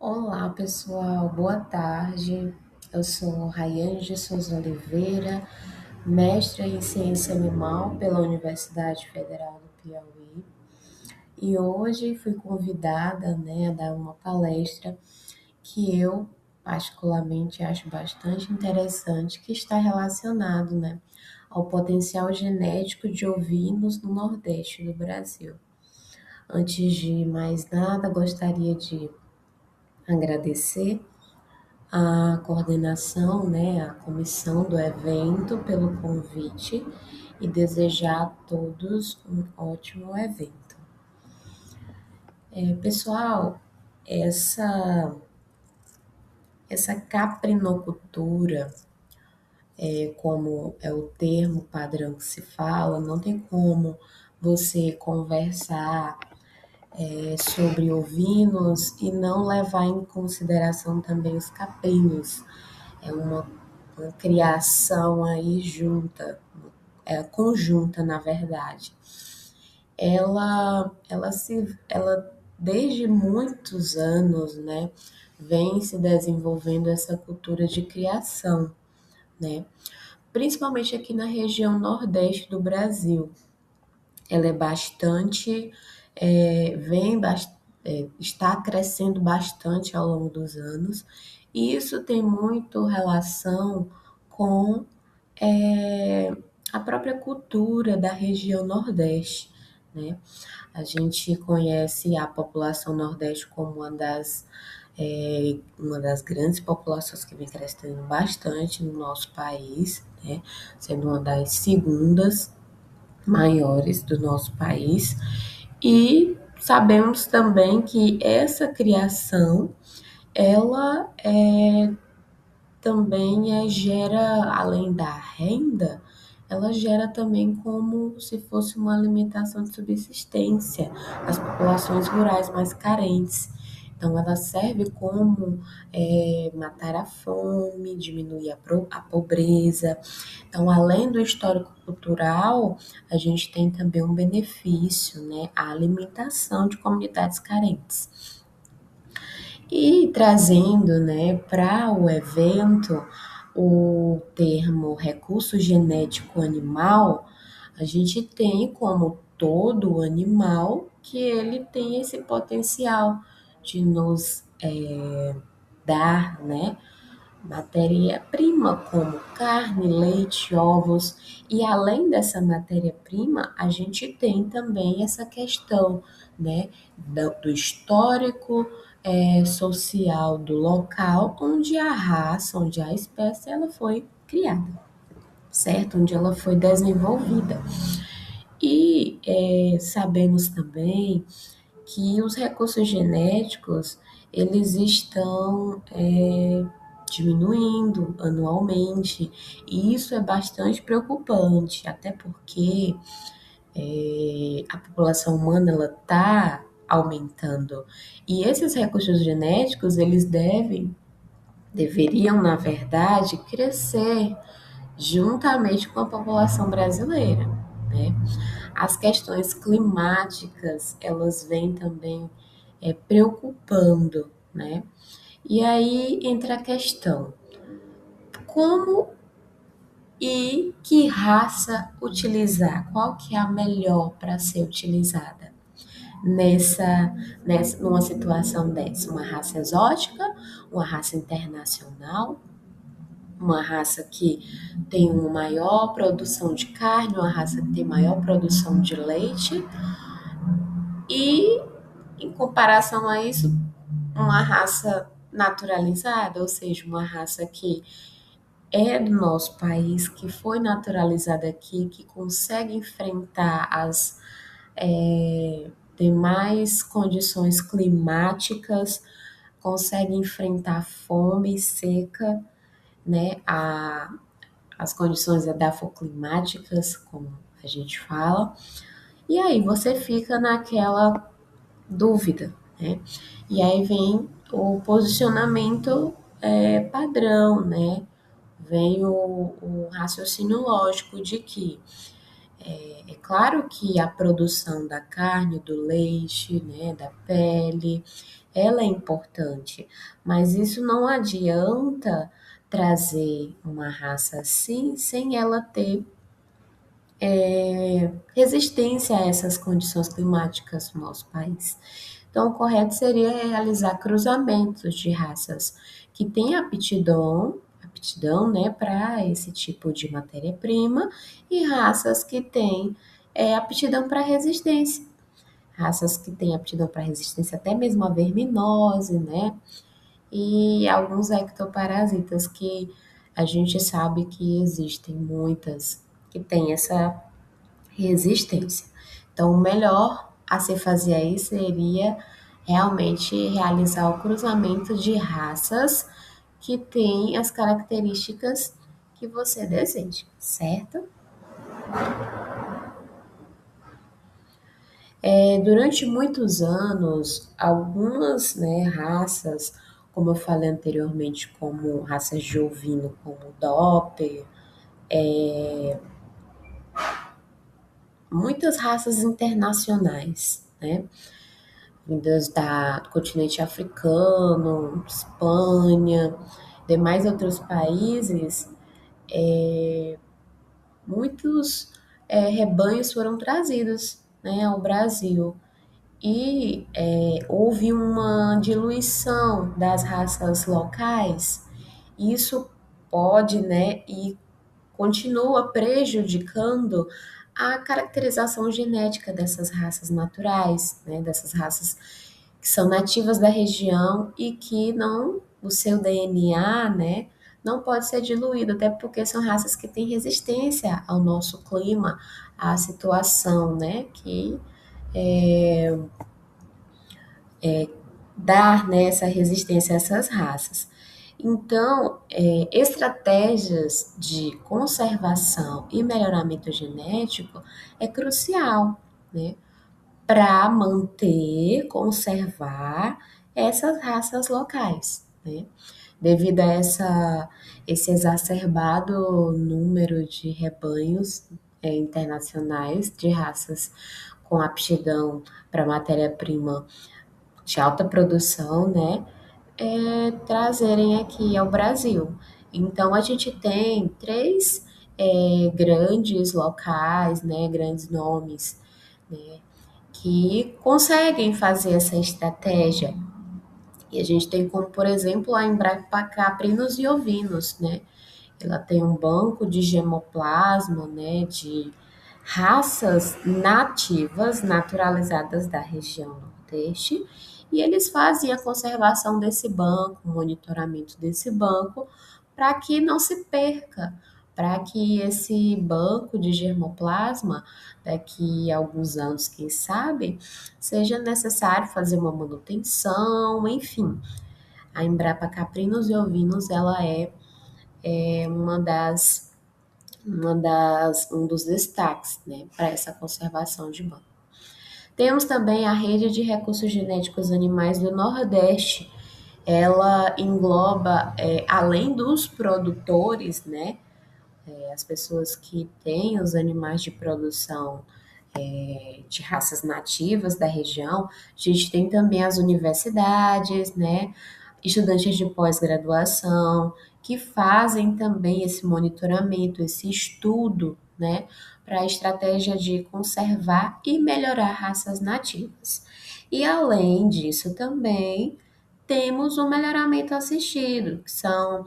Olá, pessoal, boa tarde. Eu sou Raiane de Souza Oliveira, mestra em Ciência Animal pela Universidade Federal do Piauí. E hoje fui convidada, a dar uma palestra que eu particularmente acho bastante interessante, que está relacionado, ao potencial genético de ovinos no Nordeste do Brasil. Antes de mais nada, gostaria de agradecer a coordenação, a comissão do evento pelo convite e desejar a todos um ótimo evento. Pessoal, essa, essa caprinocultura, como é o termo padrão que se fala, não tem como você conversar sobre ovinos e não levar em consideração também os caprinos. É uma criação aí conjunta, na verdade. Ela desde muitos anos, vem se desenvolvendo essa cultura de criação, né? Principalmente aqui na região nordeste do Brasil. Ela é bastante, vem, está crescendo bastante ao longo dos anos, e isso tem muito relação com a própria cultura da região Nordeste, né? A gente conhece a população Nordeste como uma das grandes populações que vem crescendo bastante no nosso país, né? Sendo uma das segundas maiores do nosso país. E sabemos também que essa criação, ela também gera, além da renda, ela gera também como se fosse uma alimentação de subsistência às populações rurais mais carentes. Então, ela serve como matar a fome, diminuir a pobreza. Então, além do histórico cultural, a gente tem também um benefício, a alimentação de comunidades carentes. E trazendo, para o evento o termo recurso genético animal, a gente tem como todo animal que ele tem esse potencial de nos dar, matéria-prima como carne, leite, ovos. E além dessa matéria-prima, a gente tem também essa questão, do histórico social do local onde a raça, onde a espécie ela foi criada, certo? Onde ela foi desenvolvida. E sabemos também que os recursos genéticos eles estão diminuindo anualmente, e isso é bastante preocupante, até porque a população humana ela está aumentando, e esses recursos genéticos eles deveriam, na verdade, crescer juntamente com a população brasileira, né? As questões climáticas, elas vêm também preocupando, né? E aí entra a questão, como e que raça utilizar? Qual que é a melhor para ser utilizada numa situação dessa? Uma raça exótica, uma raça internacional, uma raça que tem uma maior produção de carne, uma raça que tem maior produção de leite, e em comparação a isso, uma raça naturalizada, ou seja, uma raça que é do nosso país, que foi naturalizada aqui, que consegue enfrentar as demais condições climáticas, consegue enfrentar fome, seca, as condições edafoclimáticas, como a gente fala. E aí você fica naquela dúvida, né? E aí vem o posicionamento padrão, né? Vem o raciocínio lógico de que é claro que a produção da carne, do leite, da pele, ela é importante, mas isso não adianta trazer uma raça assim sem ela ter resistência a essas condições climáticas no nosso país. Então, o correto seria realizar cruzamentos de raças que têm aptidão, né, para esse tipo de matéria-prima e raças que têm aptidão para resistência. Raças que têm aptidão para resistência até mesmo à verminose, né? E alguns ectoparasitas que a gente sabe que existem muitas que têm essa resistência. Então, o melhor a se fazer aí seria realmente realizar o cruzamento de raças que têm as características que você deseja, certo? Durante muitos anos, algumas, né, raças, como eu falei anteriormente, como raças de ovino, como o Doppler, muitas raças internacionais, né? Vindas do continente africano, Espanha, demais outros países, muitos rebanhos foram trazidos, né, ao Brasil. E houve uma diluição das raças locais. Isso pode, né, e continua prejudicando a caracterização genética dessas raças naturais, né, dessas raças que são nativas da região e que não, o seu DNA, né, não pode ser diluído, até porque são raças que têm resistência ao nosso clima, à situação, né, que dar, né, essa resistência a essas raças. Então, estratégias de conservação e melhoramento genético é crucial, né, para manter, conservar essas raças locais, né? Devido a esse exacerbado número de rebanhos internacionais de raças com aptidão para matéria-prima de alta produção, né, trazerem aqui ao Brasil. Então, a gente tem três grandes locais, né, grandes nomes, né, que conseguem fazer essa estratégia. E a gente tem como, por exemplo, a Embrapa Caprinos e Ovinos, né? Ela tem um banco de gemoplasma, né, de raças nativas, naturalizadas da região Nordeste, e eles fazem a conservação desse banco, o monitoramento desse banco, para que não se perca, para que esse banco de germoplasma, daqui a alguns anos, quem sabe, seja necessário fazer uma manutenção, enfim. A Embrapa Caprinos e Ovinos, ela é um dos destaques, né, para essa conservação de banco. Temos também a rede de recursos genéticos animais do Nordeste. Ela engloba, além dos produtores, né, as pessoas que têm os animais de produção de raças nativas da região, a gente tem também as universidades, né, estudantes de pós-graduação, que fazem também esse monitoramento, esse estudo, né, para a estratégia de conservar e melhorar raças nativas. E além disso também temos o melhoramento assistido, que são,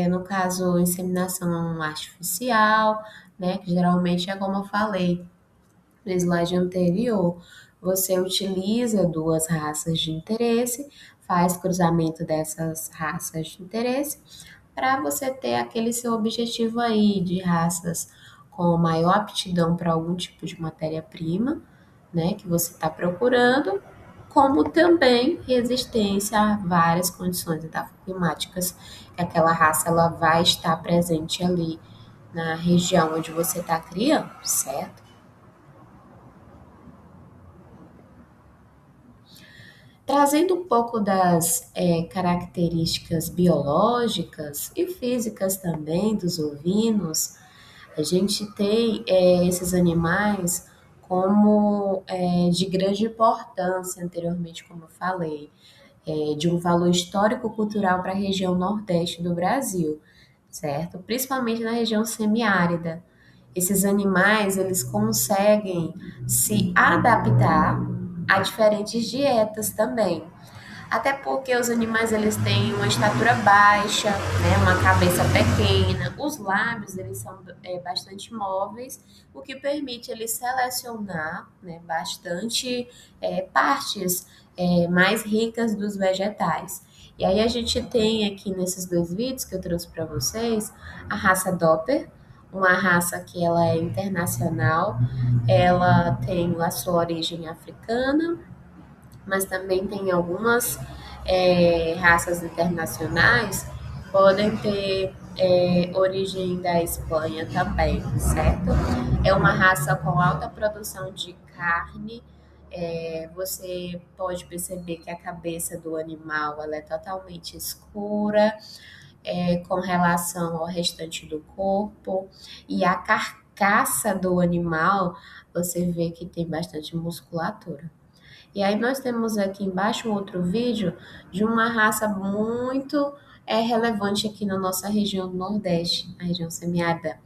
no caso, inseminação artificial, né, que geralmente é como eu falei no slide anterior, você utiliza duas raças de interesse, faz cruzamento dessas raças de interesse para você ter aquele seu objetivo aí de raças com maior aptidão para algum tipo de matéria-prima, né, que você está procurando, como também resistência a várias condições climáticas que aquela raça ela vai estar presente ali na região onde você está criando, certo? Trazendo um pouco das características biológicas e físicas também dos ovinos, a gente tem esses animais como de grande importância anteriormente, como eu falei, de um valor histórico-cultural para a região nordeste do Brasil, certo? Principalmente na região semiárida. Esses animais, eles conseguem se adaptar a diferentes dietas também. Até porque os animais eles têm uma estatura baixa, né, uma cabeça pequena, os lábios eles são bastante móveis, o que permite ele selecionar, né, bastante partes mais ricas dos vegetais. E aí a gente tem aqui nesses dois vídeos que eu trouxe para vocês a raça Doppler, uma raça que ela é internacional, ela tem a sua origem africana, mas também tem algumas raças internacionais podem ter origem da Espanha também, certo? É uma raça com alta produção de carne. Você pode perceber que a cabeça do animal ela é totalmente escura, com relação ao restante do corpo, e a carcaça do animal você vê que tem bastante musculatura. E aí nós temos aqui embaixo um outro vídeo de uma raça muito relevante aqui na nossa região do Nordeste, a região semiárida.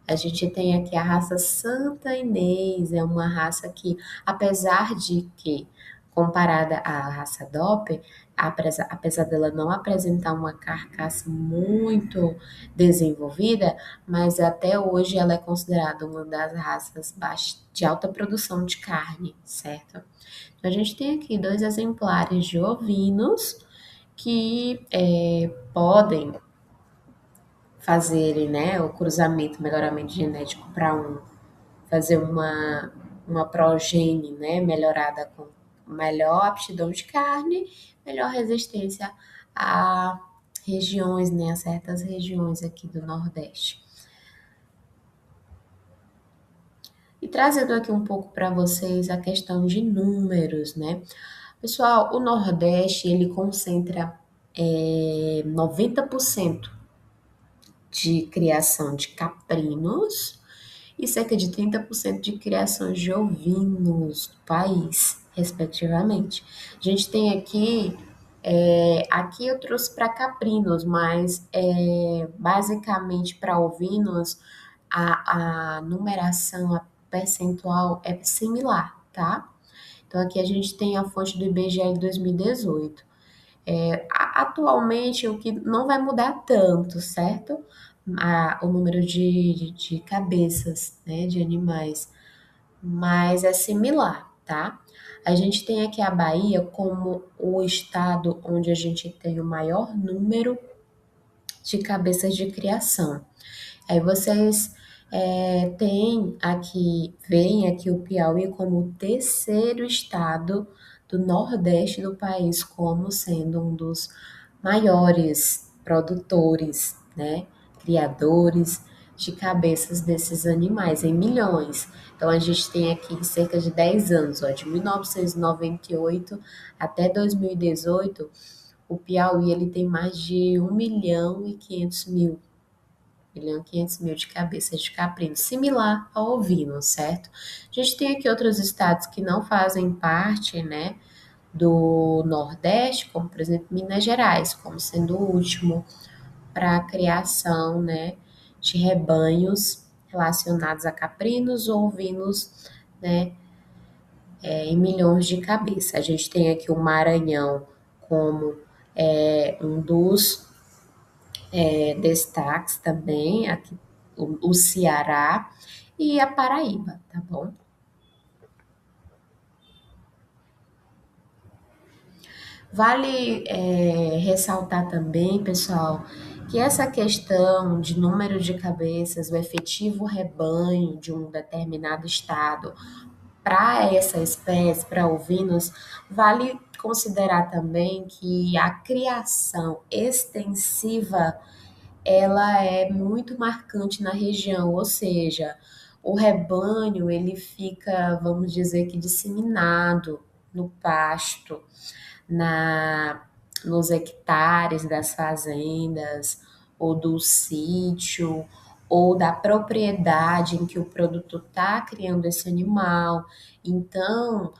A gente tem aqui a raça Santa Inês, é uma raça que, apesar de que, comparada à raça Doppler, apesar dela não apresentar uma carcaça muito desenvolvida, mas até hoje ela é considerada uma das raças de alta produção de carne, certo? Então, a gente tem aqui dois exemplares de ovinos que podem fazerem, né, o cruzamento, melhoramento genético para fazer uma progenie, né, melhorada com melhor aptidão de carne, melhor resistência a regiões, né, a certas regiões aqui do Nordeste. E trazendo aqui um pouco para vocês a questão de números, né? Pessoal, o Nordeste, ele concentra 90% de criação de caprinos e cerca de 30% de criação de ovinos do país, respectivamente. A gente tem aqui, aqui eu trouxe para caprinos, mas basicamente para ovinos a numeração, a percentual é similar, tá? Então aqui a gente tem a fonte do IBGE de 2018. Atualmente, o que não vai mudar tanto, certo? O número de cabeças, né, de animais, mas é similar, tá? A gente tem aqui a Bahia como o estado onde a gente tem o maior número de cabeças de criação. Aí vocês têm aqui, veem aqui o Piauí como o terceiro estado do Nordeste do país, como sendo um dos maiores produtores, né, criadores de cabeças desses animais, em milhões. Então, a gente tem aqui cerca de 10 anos, ó, de 1998 até 2018, o Piauí ele tem mais de 1.500.000 1.500.000 de cabeças de caprino, similar ao ovino, certo? A gente tem aqui outros estados que não fazem parte, né, do Nordeste, como por exemplo Minas Gerais, como sendo o último para a criação, né, de rebanhos relacionados a caprinos ou ovinos, né, em milhões de cabeças. A gente tem aqui o Maranhão como um dos destaques também, aqui o Ceará e a Paraíba, tá bom? Vale ressaltar também, pessoal, que essa questão de número de cabeças, o efetivo rebanho de um determinado estado para essa espécie, para ovinos, vale considerar também que a criação extensiva ela é muito marcante na região, ou seja, o rebanho ele fica, vamos dizer que disseminado no pasto, na nos hectares das fazendas ou do sítio ou da propriedade em que o produto está criando esse animal. Então,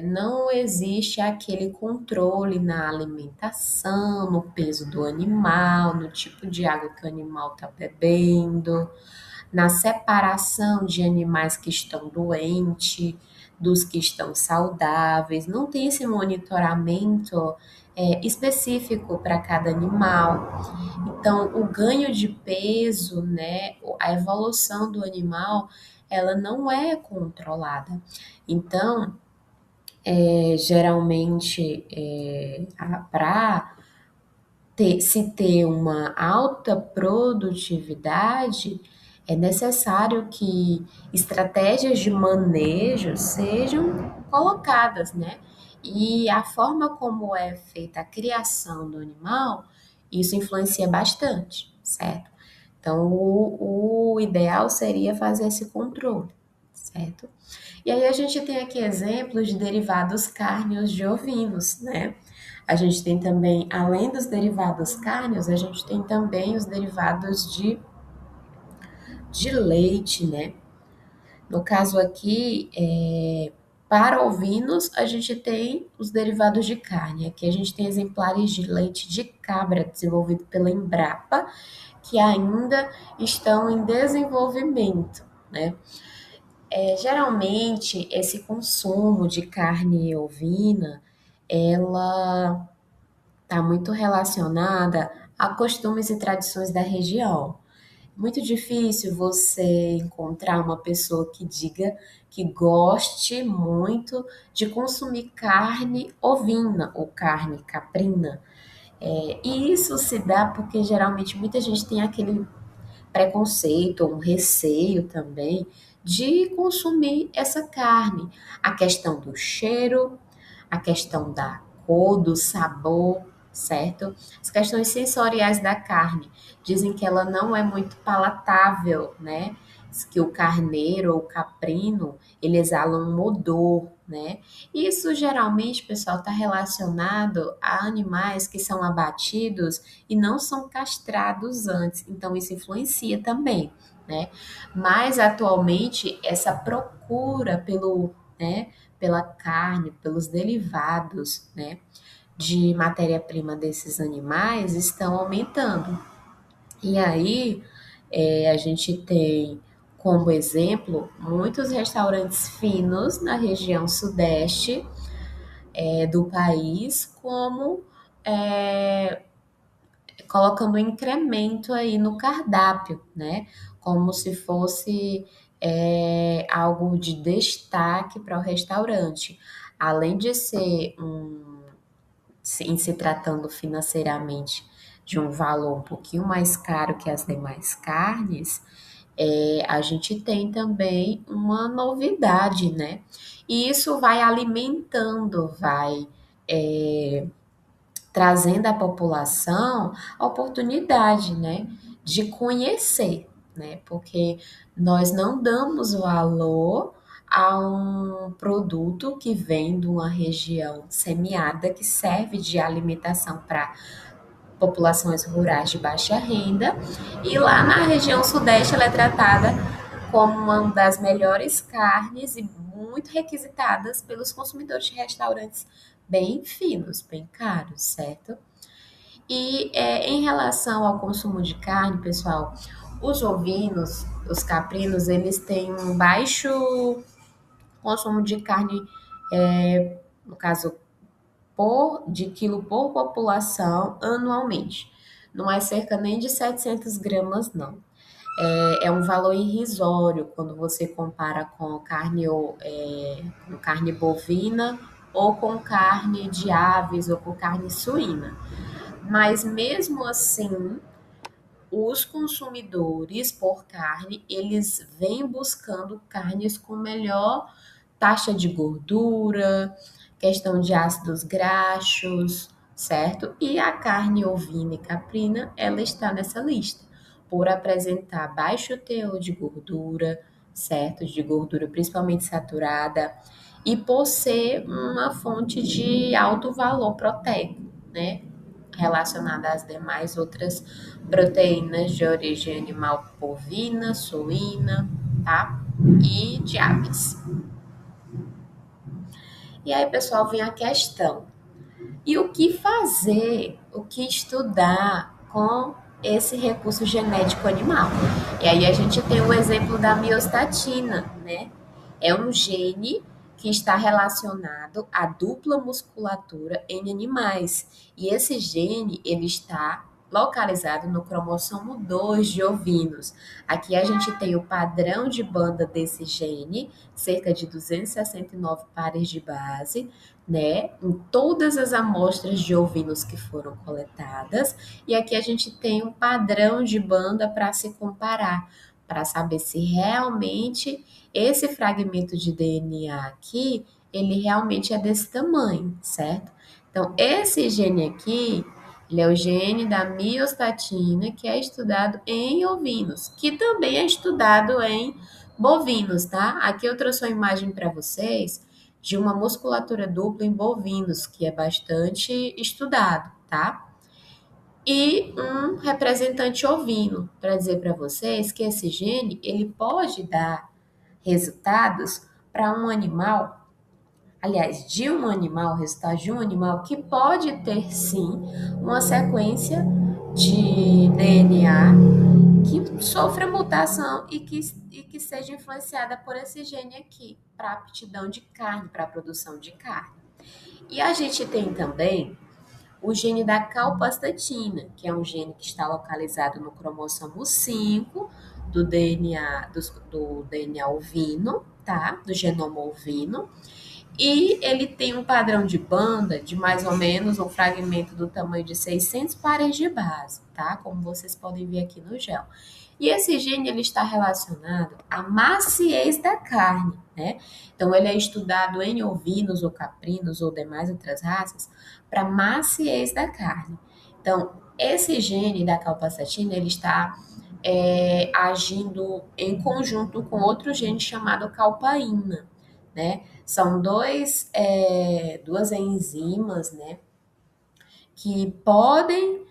não existe aquele controle na alimentação, no peso do animal, no tipo de água que o animal está bebendo, na separação de animais que estão doentes dos que estão saudáveis. Não tem esse monitoramento específico para cada animal. Então, o ganho de peso, né, a evolução do animal, ela não é controlada. Então, geralmente, para se ter uma alta produtividade, é necessário que estratégias de manejo sejam colocadas, né? E a forma como é feita a criação do animal, isso influencia bastante, certo? Então, o ideal seria fazer esse controle, certo? E aí a gente tem aqui exemplos de derivados cárneos de ovinos, né? A gente tem também, além dos derivados cárneos, a gente tem também os derivados de leite, né? No caso aqui, para ovinos, a gente tem os derivados de carne. Aqui a gente tem exemplares de leite de cabra desenvolvido pela Embrapa, que ainda estão em desenvolvimento, né? Geralmente, esse consumo de carne ovina, ela está muito relacionada a costumes e tradições da região. Muito difícil você encontrar uma pessoa que diga que goste muito de consumir carne ovina ou carne caprina. E isso se dá porque geralmente muita gente tem aquele preconceito ou um receio também de consumir essa carne. A questão do cheiro, a questão da cor, do sabor, certo? As questões sensoriais da carne. Dizem que ela não é muito palatável, né? Diz que o carneiro ou o caprino, ele exala um odor, né? Isso geralmente, pessoal, está relacionado a animais que são abatidos e não são castrados antes. Então, isso influencia também, né? Mas atualmente essa procura né, pela carne, pelos derivados, né, de matéria-prima desses animais estão aumentando. E aí a gente tem como exemplo muitos restaurantes finos na região sudeste do país, como é, colocando um incremento aí no cardápio, né? Como se fosse algo de destaque para o restaurante. Além de ser em se tratando financeiramente de um valor um pouquinho mais caro que as demais carnes, a gente tem também uma novidade, né? E isso vai alimentando, vai trazendo à população a oportunidade, né, de conhecer, né, porque nós não damos valor a um produto que vem de uma região semiárida que serve de alimentação para populações rurais de baixa renda, e lá na região sudeste ela é tratada como uma das melhores carnes e muito requisitadas pelos consumidores de restaurantes bem finos, bem caros, certo? E em relação ao consumo de carne, pessoal, os ovinos, os caprinos, eles têm um baixo consumo de carne, no caso, de quilo por população anualmente. Não é cerca nem de 700 gramas, não. É um valor irrisório quando você compara com com carne bovina ou com carne de aves ou com carne suína. Mas mesmo assim, os consumidores por carne, eles vêm buscando carnes com melhor taxa de gordura, questão de ácidos graxos, certo? E a carne ovina e caprina, ela está nessa lista, por apresentar baixo teor de gordura, certo? De gordura principalmente saturada, e por ser uma fonte de alto valor proteico, né? relacionada às demais outras proteínas de origem animal bovina, suína, tá? E de aves. E aí, pessoal, vem a questão. E o que fazer, o que estudar com esse recurso genético animal? E aí a gente tem o exemplo da miostatina, né? É um gene que está relacionado à dupla musculatura em animais. E esse gene, ele está localizado no cromossomo 2 de ovinos. Aqui a gente tem o padrão de banda desse gene, cerca de 269 pares de base, né, em todas as amostras de ovinos que foram coletadas, e aqui a gente tem um padrão de banda para se comparar, para saber se realmente esse fragmento de DNA aqui, ele realmente é desse tamanho, certo? Então, esse gene aqui, ele é o gene da miostatina, que é estudado em ovinos, que também é estudado em bovinos, tá? Aqui eu trouxe uma imagem para vocês de uma musculatura dupla em bovinos, que é bastante estudado, tá? E um representante ovino, para dizer para vocês que esse gene, ele pode dar resultados para um animal, aliás, de um animal, resultado de um animal que pode ter sim uma sequência de DNA que sofra mutação e que seja influenciada por esse gene aqui, para aptidão de carne, para a produção de carne. E a gente tem também o gene da calpastatina, que é um gene que está localizado no cromossomo 5 do DNA ovino, tá? Do genoma ovino. E ele tem um padrão de banda de mais ou menos um fragmento do tamanho de 600 pares de base, tá? Como vocês podem ver aqui no gel. E esse gene ele está relacionado à maciez da carne, né? Então ele é estudado em ovinos ou caprinos ou demais outras raças para maciez da carne. Então esse gene da calpastatina ele está agindo em conjunto com outro gene chamado calpaína, né? São duas enzimas, né, que podem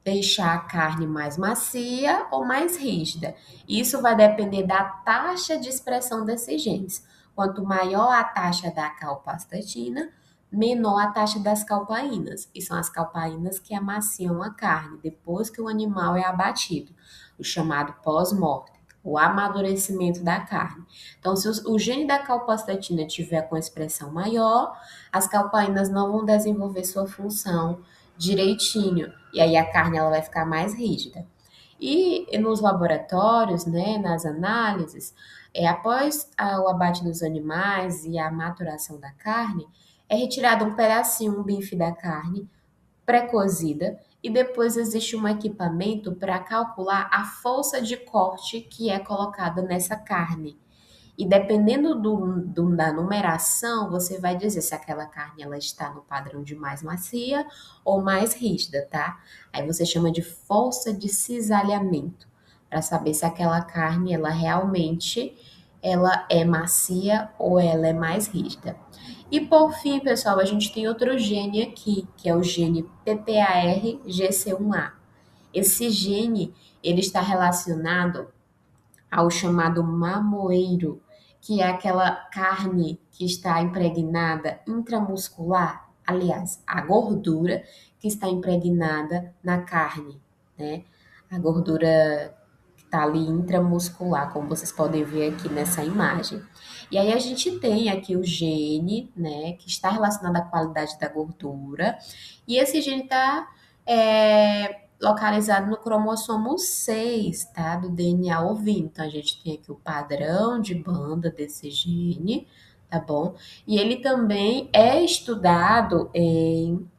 deixar a carne mais macia ou mais rígida. Isso vai depender da taxa de expressão desses genes. Quanto maior a taxa da calpastatina, menor a taxa das calpaínas. E são as calpaínas que amaciam a carne depois que o animal é abatido, o chamado pós-mortem, o amadurecimento da carne. Então, se o gene da calpastatina tiver com expressão maior, as calpaínas não vão desenvolver sua função direitinho, e aí a carne ela vai ficar mais rígida. E nos laboratórios, né, nas análises, após o abate dos animais e a maturação da carne, é retirado um pedacinho, um bife da carne pré-cozida, e depois existe um equipamento para calcular a força de corte que é colocada nessa carne. E dependendo da numeração, você vai dizer se aquela carne ela está no padrão de mais macia ou mais rígida, tá? Aí você chama de força de cisalhamento, para saber se aquela carne ela realmente ela é macia ou ela é mais rígida. E por fim, pessoal, a gente tem outro gene aqui, que é o gene PPAR-GC1A. Esse gene, ele está relacionado ao chamado mamoeiro, que é aquela carne que está impregnada intramuscular, aliás, a gordura que está impregnada na carne, né? A gordura que está ali intramuscular, como vocês podem ver aqui nessa imagem. E aí a gente tem aqui o gene, né, que está relacionado à qualidade da gordura, e esse gene está localizado no cromossomo 6, tá? Do DNA ovino. Então, a gente tem aqui o padrão de banda desse gene, tá bom? E ele também é estudado em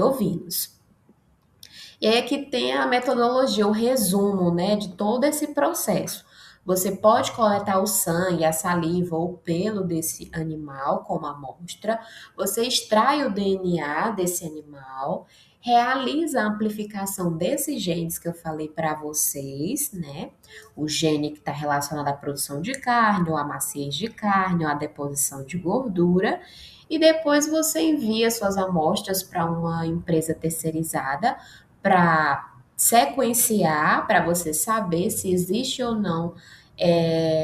ovinos. E aí aqui tem a metodologia, o resumo, né, de todo esse processo. Você pode coletar o sangue, a saliva ou o pelo desse animal como amostra. Você extrai o DNA desse animal. realiza a amplificação desses genes que eu falei para vocês, né? O gene que está relacionado à produção de carne, ou à maciez de carne, ou à deposição de gordura, e depois você envia suas amostras para uma empresa terceirizada para sequenciar, para você saber se existe ou não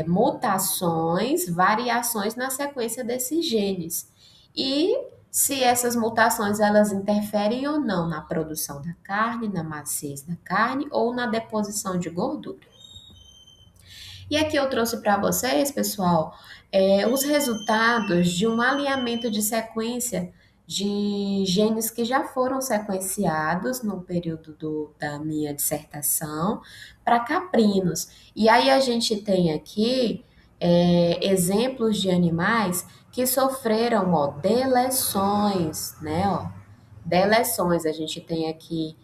mutações, variações na sequência desses genes. E se essas mutações elas interferem ou não na produção da carne, na maciez da carne ou na deposição de gordura. E aqui eu trouxe para vocês, pessoal, os resultados de um alinhamento de sequência de genes que já foram sequenciados no período da minha dissertação para caprinos. E aí a gente tem aqui exemplos de animais que sofreram, ó, deleções, né, ó, deleções. A gente tem aqui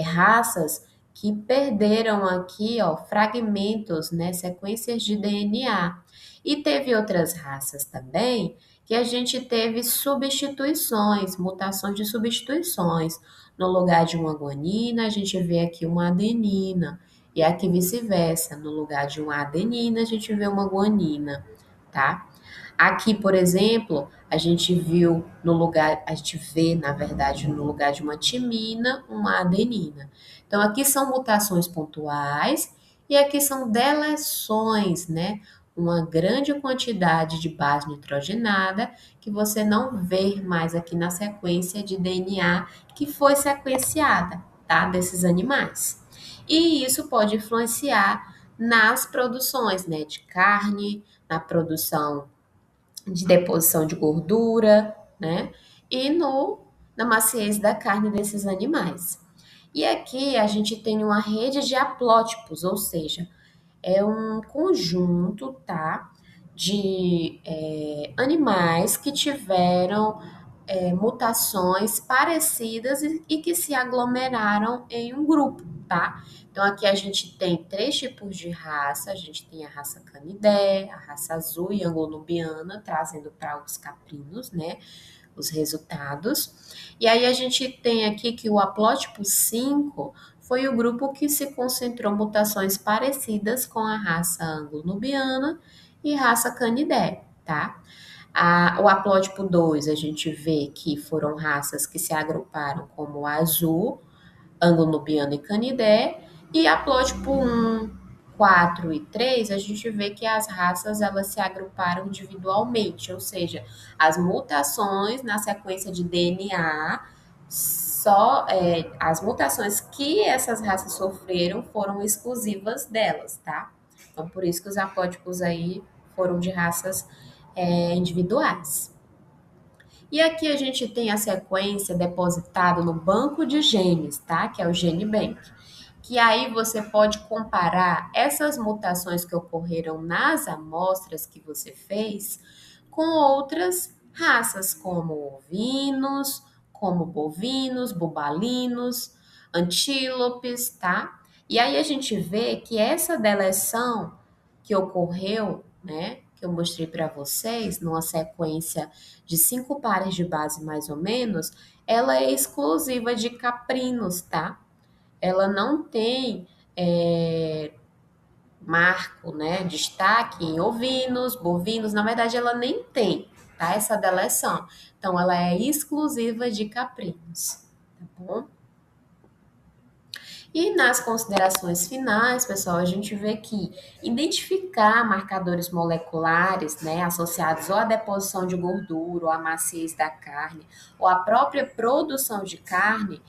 raças que perderam aqui, ó, fragmentos, né, sequências de DNA. E teve outras raças também que a gente teve substituições, mutações de substituições. No lugar de uma guanina, a gente vê aqui uma adenina. E aqui vice-versa, no lugar de uma adenina, a gente vê uma guanina, tá? Aqui, por exemplo, a gente viu no lugar, a gente vê, na verdade, no lugar de uma timina, uma adenina. Então, aqui são mutações pontuais e aqui são deleções, né? Uma grande quantidade de base nitrogenada que você não vê mais aqui na sequência de DNA que foi sequenciada, tá? Desses animais. E isso pode influenciar nas produções, né? De carne, na produção de deposição de gordura, né? E na maciez da carne desses animais. E aqui a gente tem uma rede de haplótipos, ou seja, é um conjunto, tá? De animais que tiveram mutações parecidas e que se aglomeraram em um grupo, tá? Então, aqui a gente tem três tipos de raça. A gente tem a raça canidé, a raça azul e anglo-nubiana, trazendo para os caprinos, né? Os resultados. E aí a gente tem aqui que o haplótipo 5 foi o grupo que se concentrou mutações parecidas com a raça anglo-nubiana e raça canidé, tá? O haplótipo 2, a gente vê que foram raças que se agruparam como azul, anglo-nubiano e canidé, e haplótipo 1, 4 e 3, a gente vê que as raças elas se agruparam individualmente, ou seja, as mutações na sequência de DNA, as mutações que essas raças sofreram foram exclusivas delas, tá? Então, por isso que os haplótipos aí foram de raças individuais. E aqui a gente tem a sequência depositada no banco de genes, tá? Que é o Gene Bank. Que aí você pode comparar essas mutações que ocorreram nas amostras que você fez com outras raças, como ovinos, como bovinos, bubalinos, antílopes, tá? E aí a gente vê que essa deleção que ocorreu, né, que eu mostrei para vocês, numa sequência de 5 pares de base mais ou menos, ela é exclusiva de caprinos, tá? Ela não tem marco, né, destaque em ovinos, bovinos, na verdade ela nem tem, tá? Essa deleção. Então ela é exclusiva de caprinos, tá bom? E nas considerações finais, pessoal, a gente vê que identificar marcadores moleculares, né, associados ou à deposição de gordura, ou à maciez da carne, ou à própria produção de carne,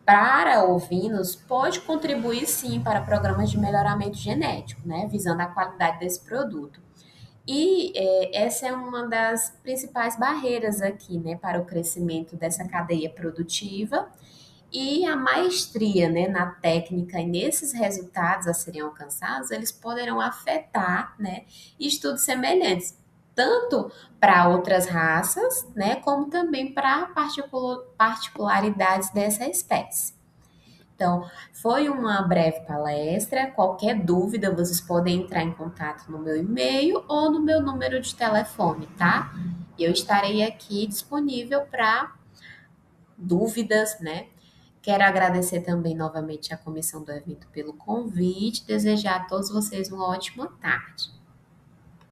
para ovinos, pode contribuir sim para programas de melhoramento genético, né, visando a qualidade desse produto. E essa é uma das principais barreiras aqui, né, para o crescimento dessa cadeia produtiva e a maestria, né, na técnica e nesses resultados a serem alcançados, eles poderão afetar, né, estudos semelhantes, tanto para outras raças, né, como também para particularidades dessa espécie. Então, foi uma breve palestra. Qualquer dúvida, vocês podem entrar em contato no meu e-mail ou no meu número de telefone, tá? E eu estarei aqui disponível para dúvidas, né? Quero agradecer também novamente à comissão do evento pelo convite, desejar a todos vocês uma ótima tarde.